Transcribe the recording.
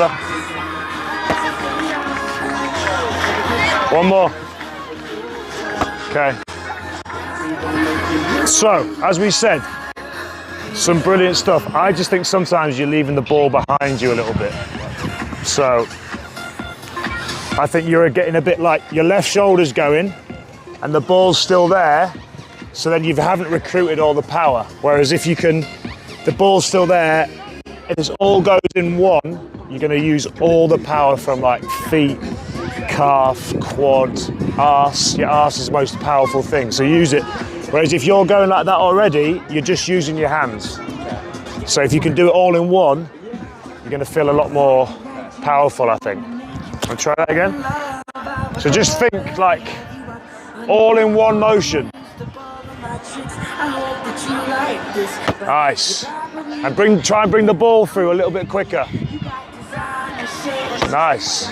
faster. One more. Okay. So, as we said, some brilliant stuff. I just think sometimes you're leaving the ball behind you a little bit. So, I think you're getting a bit like your left shoulder's going and the ball's still there, so then you haven't recruited all the power. Whereas if you can, the ball's still there, if this all goes in one, you're going to use all the power from like feet, calf, quad, arse. Your arse is the most powerful thing, so use it. Whereas if you're going like that already, you're just using your hands. So if you can do it all in one, you're going to feel a lot more powerful, I think. I'll try that again. So just think like all in one motion. Nice. And try and bring the ball through a little bit quicker. Nice.